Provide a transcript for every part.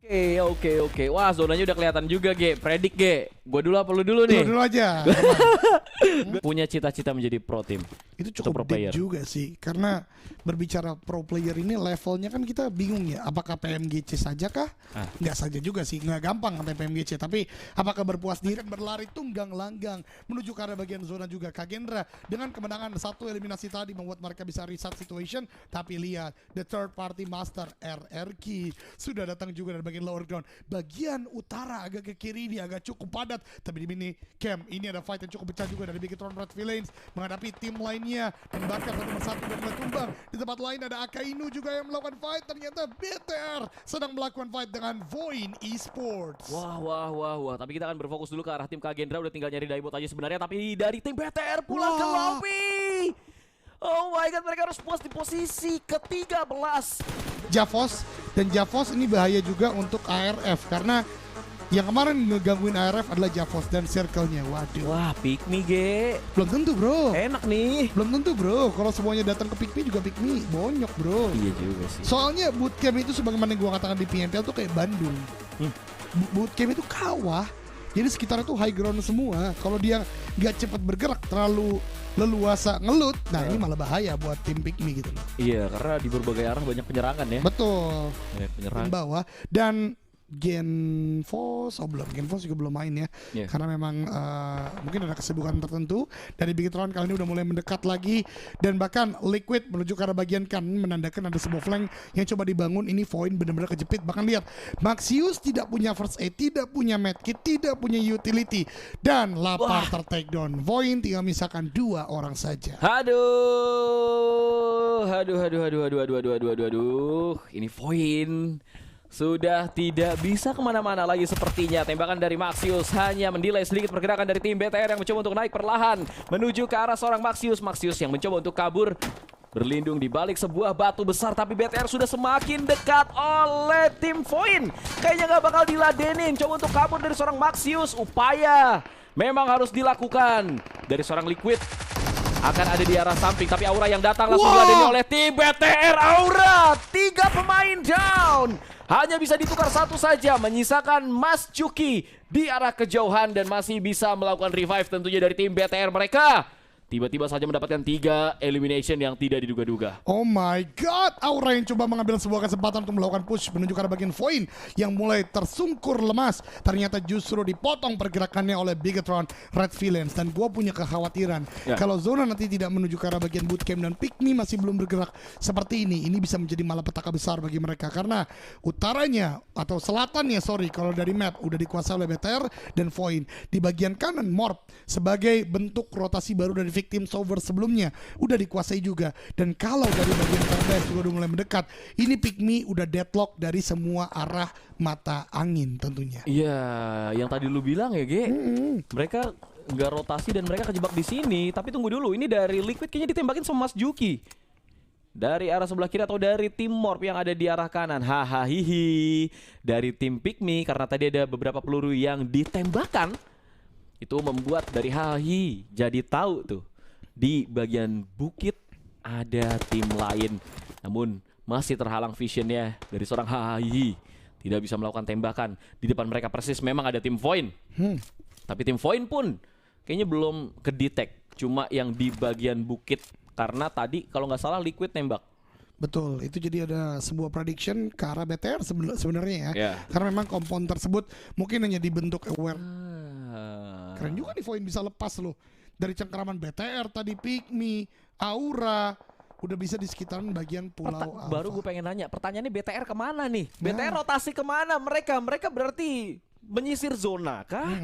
Oke. Wah, zonanya udah kelihatan juga, Ge. Predik, Ge. Gua dulu apa lu dulu nih? Dulu aja. Punya cita-cita menjadi pro team. Itu Atau pro cukup deep player. juga sih. Karena berbicara pro player ini levelnya kan kita bingung ya. Apakah PMGC saja kah? Nggak saja juga sih. Nggak gampang sampai PMGC. Tapi apakah berpuas diri berlari tunggang langgang menuju ke arah bagian zona juga. Kagendra dengan kemenangan satu eliminasi tadi membuat mereka bisa reset situation. Tapi lihat, the third party master RRQ sudah datang juga dari bagian lower ground. Bagian utara agak ke kiri ini agak cukup padat. Tapi di mini camp ini ada fight yang cukup pecah juga dari Bigetron Red Villains menghadapi tim lainnya. Dan bahkan satu persatu dan mulai tumbang. Di tempat lain ada Akainu juga yang melakukan fight. Ternyata BTR sedang melakukan fight dengan Voin Esports. Wah. Tapi kita akan berfokus dulu ke arah tim Kagendra. Udah tinggal nyari daibot aja sebenarnya. Tapi dari tim BTR pulang ke lobby. Oh my god, mereka harus puas di posisi ke-13. Javos, dan Javos ini bahaya juga untuk ARF karena yang kemarin ngegangguin ARF adalah Javos dan circle-nya. Waduh. Wah, pick me, Ge. Belum tentu, bro. Enak nih. Belum tentu, bro. Kalau semuanya datang ke pick me juga pick me bonyok, bro. Iya juga sih. Soalnya bootcamp itu sebagaimana gua katakan di PMPL tuh kayak Bandung. Bootcamp itu kawah. Jadi sekitar itu high ground semua. Kalau dia nggak cepat bergerak, terlalu leluasa ngelut, nah ini malah bahaya buat tim pick me gitu loh. Iya, karena di berbagai arah banyak penyerangan ya. Betul. Banyak penyerangan. Tim bawah dan Genfos, Genfos juga belum main ya, karena memang mungkin ada kesibukan tertentu. Dari Bigetron kali ini udah mulai mendekat lagi dan bahkan Liquid menuju ke arah bagian kanan menandakan ada sebuah flank yang coba dibangun. Ini Voin benar-benar kejepit. Bahkan lihat Maxius tidak punya first aid, tidak punya medkit, tidak punya utility dan lapar tertakedown. Voin tinggal misalkan 2 orang saja. Aduh. Ini Voin sudah tidak bisa kemana-mana lagi sepertinya. Tembakan dari Maxius hanya mendelay sedikit pergerakan dari tim BTR yang mencoba untuk naik perlahan menuju ke arah seorang Maxius. Maxius yang mencoba untuk kabur, berlindung di balik sebuah batu besar. Tapi BTR sudah semakin dekat oleh tim Voin. Kayaknya nggak bakal diladenin. Coba untuk kabur dari seorang Maxius. Upaya memang harus dilakukan dari seorang Liquid. Akan ada di arah samping, tapi Aura yang datang langsung diladeni oleh tim BTR. Aura, 3 pemain down. Hanya bisa ditukar satu saja, menyisakan Mas Juki di arah kejauhan dan masih bisa melakukan revive tentunya dari tim BTR mereka. Tiba-tiba saja mendapatkan 3 elimination yang tidak diduga-duga. Oh my god, Aura yang coba mengambil sebuah kesempatan untuk melakukan push menuju ke arah bagian Voin yang mulai tersungkur lemas. Ternyata justru dipotong pergerakannya oleh Bigetron Red Villains. Dan gue punya kekhawatiran kalau zona nanti tidak menuju ke arah bagian bootcamp dan pick me masih belum bergerak seperti ini bisa menjadi malapetaka besar bagi mereka. Karena utaranya atau selatannya kalau dari map udah dikuasai oleh BTR dan Voin. Di bagian kanan Morp sebagai bentuk rotasi baru dari victim solver sebelumnya udah dikuasai juga. Dan kalau dari bagian Paradise juga udah mulai mendekat, ini pick me udah deadlock dari semua arah mata angin tentunya. Iya, yang tadi lu bilang ya, Ge. Mereka nggak rotasi dan mereka kejebak di sini. Tapi tunggu dulu, ini dari Liquid kayaknya ditembakin sama Mas Juki. Dari arah sebelah kiri atau dari tim Morp yang ada di arah kanan. Hihi. Dari tim pick me karena tadi ada beberapa peluru yang ditembakkan. Itu membuat dari Hahi jadi tahu tuh di bagian bukit ada tim lain. Namun masih terhalang visionnya dari seorang Hahi. Tidak bisa melakukan tembakan. Di depan mereka persis memang ada tim Voin. Tapi tim Voin pun kayaknya belum kedetek. Cuma yang di bagian bukit. Karena tadi kalau nggak salah Liquid tembak. Betul, itu jadi ada sebuah prediction ke arah BTR sebenarnya ya. Karena memang kompon tersebut mungkin hanya dibentuk aware. Keren juga nih Voin bisa lepas loh. Dari cengkeraman BTR tadi, pick me, Aura, udah bisa di sekitaran bagian pulau Alpha. Baru gue pengen nanya, pertanyaannya BTR kemana nih? BTR rotasi kemana mereka? Mereka berarti menyisir zona kah?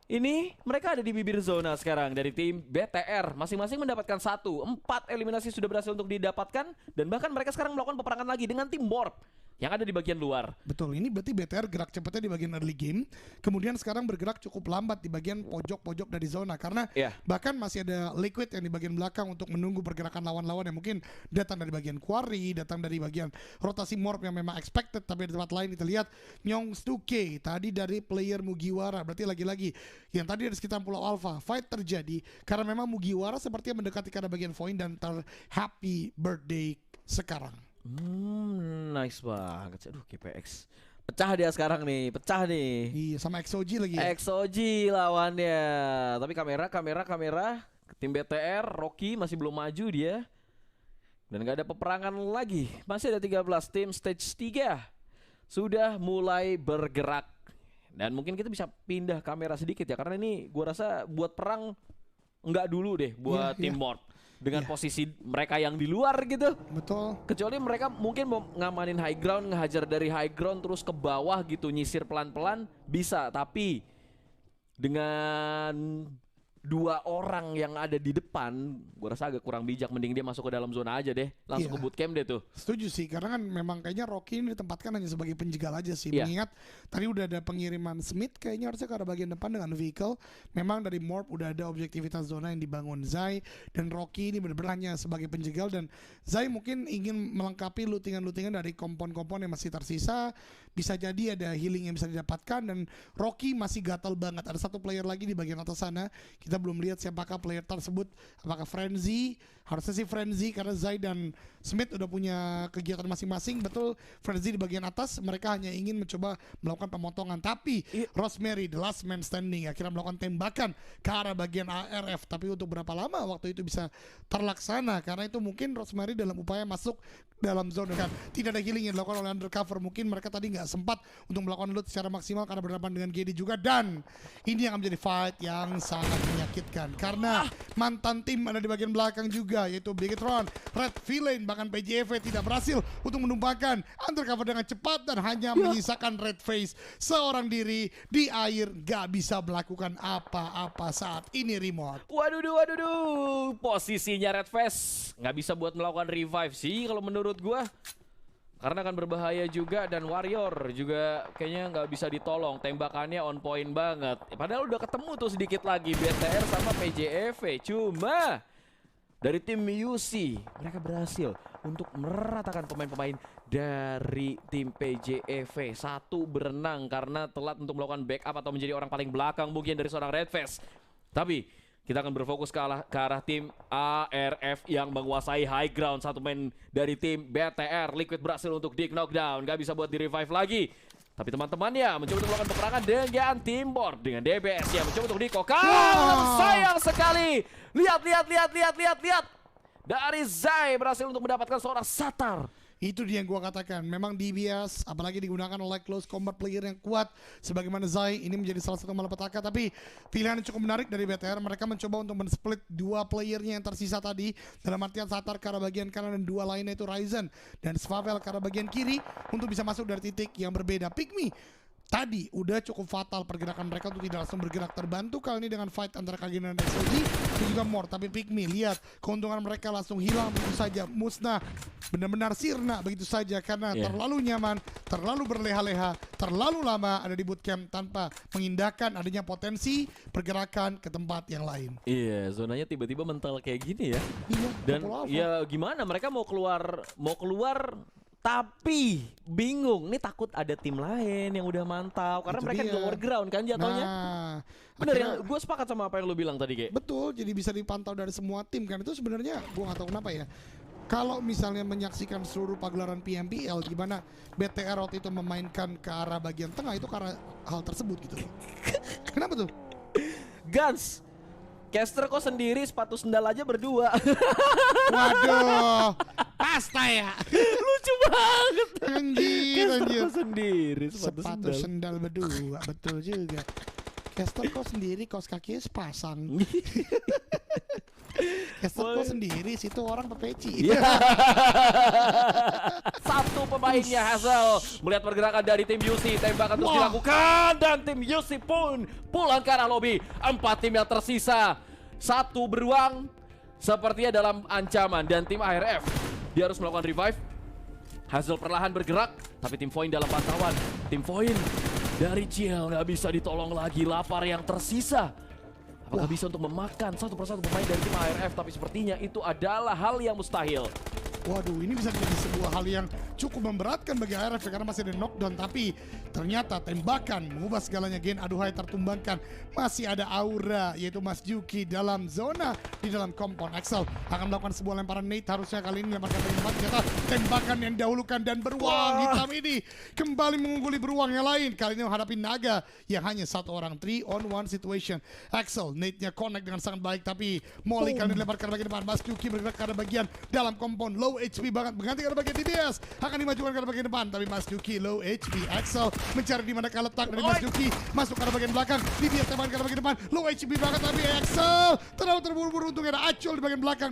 Ini mereka ada di bibir zona sekarang dari tim BTR. Masing-masing mendapatkan 1. 4 eliminasi sudah berhasil untuk didapatkan. Dan bahkan mereka sekarang melakukan peperangan lagi dengan tim Morp yang ada di bagian luar. Betul, ini berarti BTR gerak cepatnya di bagian early game. Kemudian sekarang bergerak cukup lambat di bagian pojok-pojok dari zona. Karena bahkan masih ada Liquid yang di bagian belakang untuk menunggu pergerakan lawan-lawan yang mungkin datang dari bagian quarry, datang dari bagian rotasi Morp yang memang expected. Tapi di tempat lain kita lihat Nyong Stuke tadi dari player Mugiwara. Berarti lagi-lagi yang tadi di sekitar pulau Alpha. Fight terjadi karena memang Mugiwara sepertinya mendekati ke arah bagian Voin dan happy birthday sekarang. Nice banget. Aduh, GPX Pecah dia sekarang nih, pecah nih. Iya, sama XOG lagi ya. XOG lawannya. Tapi kamera. Tim BTR, Rocky masih belum maju dia. Dan gak ada peperangan lagi. Masih ada 13 tim stage 3. Sudah mulai bergerak. Dan mungkin kita bisa pindah kamera sedikit ya. Karena ini gua rasa buat perang nggak dulu deh buat Iya, tim iya. Morp. Dengan Iya. posisi mereka yang di luar gitu. Betul. Kecuali mereka mungkin mau ngamanin high ground, ngehajar dari high ground terus ke bawah gitu, nyisir pelan-pelan bisa. Tapi dengan 2 orang yang ada di depan, gue rasa agak kurang bijak. Mending dia masuk ke dalam zona aja deh, langsung Iya. ke bootcamp deh tuh. Setuju sih, karena kan memang kayaknya Rocky ini ditempatkan hanya sebagai penjegal aja sih. Iya. Mengingat tadi udah ada pengiriman Smith, kayaknya harusnya ke arah bagian depan dengan vehicle. Memang dari Morp udah ada objektivitas zona yang dibangun Zai, dan Rocky ini benar-benar hanya sebagai penjegal. Dan Zai mungkin ingin melengkapi lootingan-lootingan dari kompon-kompon yang masih tersisa. Bisa jadi ada healing yang bisa didapatkan, dan Rocky masih gatal banget. Ada satu player lagi di bagian atas sana, kita belum lihat siapakah player tersebut. Apakah Frenzy? Harusnya sih Frenzy, karena Zai dan Smith udah punya kegiatan masing-masing. Betul, Frenzy di bagian atas, mereka hanya ingin mencoba melakukan pemotongan. Tapi Rosemary, the last man standing, akhirnya melakukan tembakan ke arah bagian ARF. Tapi untuk berapa lama waktu itu bisa terlaksana? Karena itu mungkin Rosemary dalam upaya masuk dalam zona kan. Tidak ada healing yang dilakukan oleh undercover. Mungkin mereka tadi nggak sempat untuk melakukan loot secara maksimal karena berhadapan dengan GD juga. Dan ini yang akan menjadi fight yang sangat menyakitkan, karena mantan tim ada di bagian belakang juga, yaitu Bigetron, Red Villain, bahkan PJV tidak berhasil untuk menumpahkan undercover dengan cepat dan hanya menyisakan Red Face seorang diri di air. Gak bisa melakukan apa-apa saat ini remote. Waduh, posisinya Red Face nggak bisa buat melakukan revive sih kalau menurut gua. Karena akan berbahaya juga, dan Warrior juga kayaknya nggak bisa ditolong. Tembakannya on point banget. Padahal udah ketemu tuh sedikit lagi BTR sama PJV. Cuma dari tim UC mereka berhasil untuk meratakan pemain-pemain dari tim PJV. Satu berenang karena telat untuk melakukan backup atau menjadi orang paling belakang mungkin dari seorang Red Face. Tapi kita akan berfokus ke arah tim ARF yang menguasai high ground. Satu main dari tim BTR, Liquid berhasil untuk dig knockdown. Gak bisa buat di revive lagi. Tapi teman-temannya mencoba untuk melakukan peperangan dengan tim Board, dengan DBS yang mencoba untuk dikokang. Sayang sekali. Lihat. Dari Zai berhasil untuk mendapatkan seorang Satar. Itu dia yang gua katakan. Memang DBS apalagi digunakan oleh close combat player yang kuat sebagaimana Zai, ini menjadi salah satu malapetaka. Tapi pilihan yang cukup menarik dari BTR, mereka mencoba untuk men-split 2 playernya yang tersisa tadi, dalam artian Satar ke arah bagian kanan dan 2 lainnya itu Ryzen dan Svavel ke arah bagian kiri untuk bisa masuk dari titik yang berbeda. Pygmy tadi udah cukup fatal pergerakan mereka untuk tidak langsung bergerak, terbantu kali ini dengan fight antara Kagina dan SOG dan juga Mort. Tapi Pygmy lihat keuntungan mereka langsung hilang begitu saja, musnah, benar-benar sirna begitu saja karena terlalu nyaman, terlalu berleha-leha, terlalu lama ada di bootcamp tanpa mengindahkan adanya potensi pergerakan ke tempat yang lain. Iya, zonanya tiba-tiba mental kayak gini ya. Iya, Dan Pulau Alpha. ya gimana, mereka mau keluar tapi bingung. Nih takut ada tim lain yang udah mantau karena Itu mereka dia. di lower ground kan jatuhnya. Nah, Bener ya, akhirnya- gue sepakat sama apa yang lu bilang tadi, Ge. betul, jadi bisa dipantau dari semua tim kan. Itu sebenarnya gue nggak tahu kenapa ya. Kalau misalnya menyaksikan seluruh pagelaran PMPL, gimana BTR waktu itu memainkan ke arah bagian tengah itu karena hal tersebut gitu. Kenapa tuh? Guns, caster kok sendiri, sepatu sendal aja berdua. Waduh, pasta ya. Lucu banget. Anjir, Caster anjir. kok sendiri, sepatu Sepatu sendal. sendal berdua, betul juga. Caster kok sendiri, kaos kakinya sepasang. Caster kok sendiri, situ orang pepeci. Iya. Satu pemainnya Hazel melihat pergerakan dari tim UC, tembakan terus Wah. dilakukan dan tim UC pun pulang ke arah lobby. 4 tim yang tersisa, 1 beruang sepertinya dalam ancaman, dan tim ARF dia harus melakukan revive. Hazel perlahan bergerak, tapi tim Void dalam pantauan. Tim Void dari Ciel nggak bisa ditolong lagi, lapar yang tersisa. Apakah bisa untuk memakan satu persatu pemain dari tim ARF? Tapi sepertinya itu adalah hal yang mustahil. Waduh, ini bisa jadi sebuah hal yang cukup memberatkan bagi ARF karena masih ada knockdown. Tapi ternyata tembakan mengubah segalanya. Gen aduhai tertumbangkan. Masih ada aura, yaitu Mas Juki dalam zona di dalam compound. Axel akan melakukan sebuah lemparan nade. Harusnya kali ini lemparkan dari tempat. Ternyata tembakan yang dahulukan dan beruang hitam ini kembali mengungguli beruang yang lain. Kali ini menghadapi Naga yang hanya satu orang. 3-on-1 situation. Axel, nade-nya connect dengan sangat baik. Tapi Molly kali ini lemparkan bagian depan. Mas Juki bergerak ke arah bagian dalam compound. Low HP banget, mengganti ke arah bagian DBS. Akan dimajukan ke arah bagian depan. Tapi Mas Juki low HP. Axel mencari di mana letak dari Mas Juki. Masuk ke arah bagian belakang. DBS teman ke arah bagian depan. Low HP banget tapi Axel terlalu terburu-buru. Untungnya ada Acul di bagian belakang.